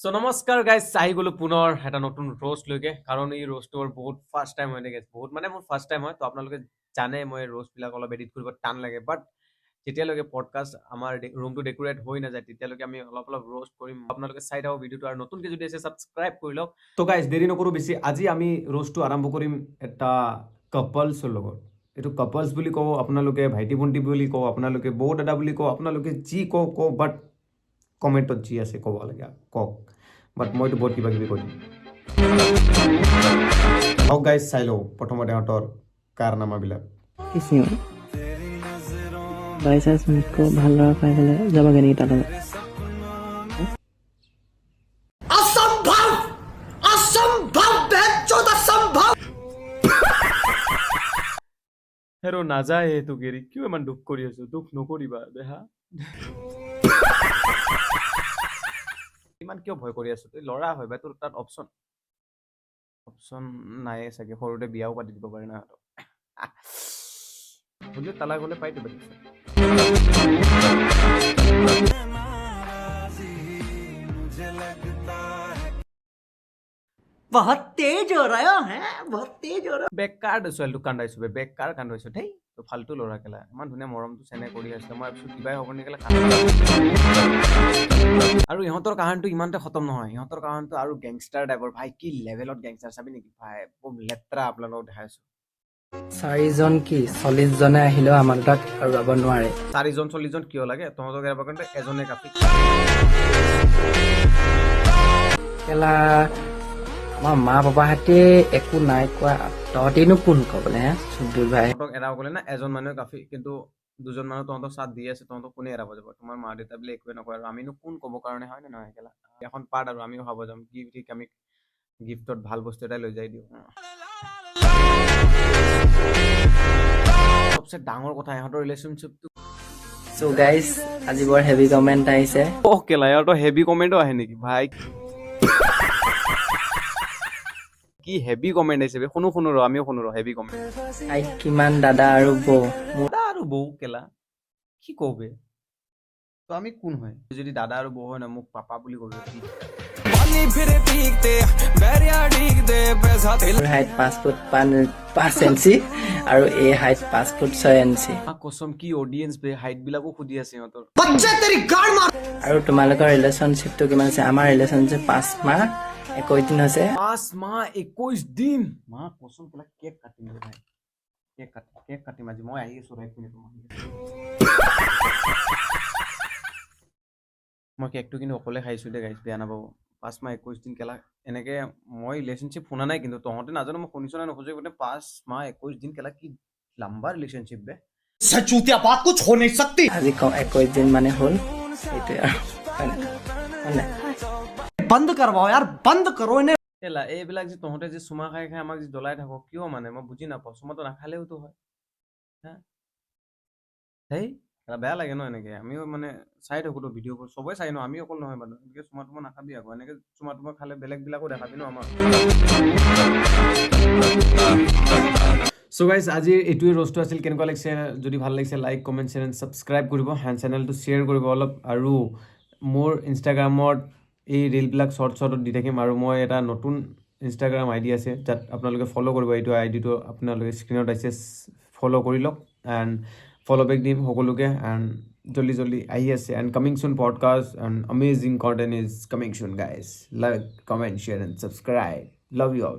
So নমস্কাৰ guys, আহি গ'লো পুনৰ এটা নতুন ৰোষ্ট লৈকে। কাৰণ এই ৰোষ্টটোৰ বহুত ফাৰ্ষ্ট টাইম হয় নে গাইজ, বহুত মানে মোৰ ফাৰ্ষ্ট টাইম হয়। তো আপোনালোকে জানে মই ৰোষ্টবিলাক অলপ এডিট কৰিব টান লাগে, বাট যেতিয়ালৈকে পডকাষ্ট আমাৰ ৰুমটো ডেকোৰেট হৈ নাযায় তেতিয়ালৈকে আমি অলপ অলপ ৰোষ্ট কৰিম। আপোনালোকে চাই থাকক ভিডিঅ'টো, আৰু নতুনকৈ যদি আছে ছাবস্ক্ৰাইব কৰি লওক। তো গাইজ দেৰি নকৰোঁ বেছি, আজি আমি ৰোষ্টটো আৰম্ভ কৰিম এটা কাপলছৰ লগত। এইটো কাপলছ বুলি কওঁ, আপোনালোকে ভাইটি ভণ্টি বুলি কওঁ, আপোনালোকে বৌ দাদা বুলি কওঁ, আপোনালোকে যি কওঁ বাট কমেণ্টত যি আছে ক'ব লাগে কওক, বাট মইতো বহুত কিবা কিবি কৰিম। হওক গাইজ, চাই লওঁ প্ৰথমতে সিহঁতৰ কাৰনামাবিলাক। किसी हो बाई चांस मुझको ভাল লৰা পাই গ'লে যাবাগে নেকি তাৰ লগত? হেৰ নাযায় তোক এৰি, কিয় ইমান দুখ কৰি আছো? দুখ নকৰিবা দেহা। ইমান কিয় ভয় কৰি আছো? তই ল'ৰা হয় বা তোৰ তাত অপশ্যন নাই চাগে, সৰুতে বিয়াও পাতি দিব পাৰে না সিহঁতক। হ'লেও তালা গ'লে পাই দিব পিছত। बहुत तेज हो रहा है बहुत तेज हो रहा বেকাৰ ছোৱালীটোক কান্দাইছো বে, বেকাৰ কান্দাইছো দেই। তো ফাল্টু ল'ৰা কেলা, ইমান ধুনীয়া মৰমটো চেনে কৰি আছিলে, মই ভাবিছো কিবাই হ'ব নেকি কেলা। আৰু ইহঁতৰ কাহানীটো ইমানতে খতম নহয়, ইহঁতৰ কাহানীটো আৰু গেংষ্টাৰ টাইপৰ। ভাই কি লেভেলত গেংষ্টাৰ চাবি নেকি ভাই, বহুত লেতেৰা আপোনালোকক দেখাইছো। 4জন কি 40 জনে আহিলেও আমাৰ তাক আৰু যাব নোৱাৰে। 4জন 40জন কিয় লাগে? তহঁতক এৰাব কাৰণে এজনে কাফি। কেলা আমাৰ মা পাপাহঁতে একো নাই কোৱা, তহঁতিনো কোন ক'বলে হে চুদ্দুৰ ভাই? তহঁতক এৰাব গ'লে না এজন মানুহে কাফি, কিন্তু দুজন মানুহ তহঁতক চাথ দি আছে, তহঁতক কোনে এৰাব যাব? তোমাৰ মা দেউতা বোলে একোৱে নকয়, আৰু আমিনো কোন ক'ব কাৰণে, হয় নে নহয় কেলা? এখন পাৰ্ট আৰু আমিও খাব যাম, কি ঠিক আমি গিফ্টত ভাল বস্তু এটাই লৈ যাই দিওঁ। চবচে ডাঙৰ কথা, ইহঁতৰ ৰিলেশ্যনশ্বিপটো সো গাইস আজি বৰ হেভি কমেন্ট আহিছে। অ কেলা, ইহঁতৰ হেভি কমেণ্টো আহে নেকি ভাই? কি হেভি কমেণ্ট আহিছে বে, শুনো ৰ, আমিও শুনো ৰ হেভি কমেণ্ট। তাইক কিমান দাদা আৰু বৌ? দাদা আৰু বৌ কেলা, কি কওঁ বে? তো আমি কোন হয়? যদি দাদা আৰু বৌ হয় না, মোক পাপা বুলি ক'ব। হাইট 5 ফুট 5 ইঞ্চি আৰু এই হাইট 5 ফুট 6 ইঞ্চি। কসম কি অডিয়েন্স বে, হাইট বিলাকো সুধি আছে সিহঁতৰ। আৰু তোমালোকৰ ৰিলেশ্যনশ্বিপটো কিমান আছে? আমাৰ ৰিলেশ্যনশ্বিপ 5 মাহ 21 দিন হৈছে। 5 মাহ 21 দিন। মা কসম কেলা, কেক কাটিম বে ভাই, কেক কাটিম আজি। মই আহি আছো, এক মিনিট মই কেকটো কিন্তু অকলে খাইছো দে গাইছ, বেয়া নাপাব। 5 মাহ 21 দিন কেলা, এনেকে মই ৰিলেশ্যনশ্বিপ শুনা নাই, কিন্তু তহঁতে নাজানো মই শুনিছো না নুশুনিছো, কিন্তু 5 মাহ 21 দিন কেলা, কি লম্বা ৰিলেশ্যনশ্বিপ বে। सचूतिया बात कुछ हो नहीं सकती। আজি 21 দিন মানে হ'ল, সেইটোৱে আৰু बंद करवाओ यार, बंद करो इन्हें। কেলা এইবিলাক যে তহঁতে যে চুমা খাই খাই আমাক যে জ্বলাই থাকক কিয়, মানে মই বুজি নাপাওঁ। চুমাটো নাখালেওতো হয়, হা সেই বেয়া লাগে ন এনেকে। আমিও মানে চাই থাকোতো ভিডিঅ'বোৰ, চবেই চাই ন, আমি অকল নহয় বাৰু। এনেকে চুমা তোমা নাখাবি আকৌ, এনেকে চুমা তোমা খালে বেলেগ বিলাকো দেখাবি ন আমাক। সো গাইজ আজিৰ এইটোৱে ৰোষ্টটো আছিল। কেনেকুৱা লাগিছে? যদি ভাল লাগিছে like comment share and subscribe কৰিব, এণ্ড চেনেলটো শ্বেয়াৰ কৰিব অলপ। আৰু মোৰ ইনষ্টাগ্ৰামত এই ৰিলবিলাক শ্বৰ্টত দি থাকিম, আৰু মই এটা নতুন ইনষ্টাগ্ৰাম আইডি আছে যাত আপোনালোকে ফ'ল' কৰিব। এইটো আইডিটো আপোনালোকে স্ক্ৰীণত আহিছে, ফ'ল' কৰি লওক, এণ্ড ফ'ল' বেক দিম সকলোকে। এণ্ড জল্দি আহি আছে, and coming soon podcast, and amazing content is coming soon guys. Like comment share and subscribe, love you all.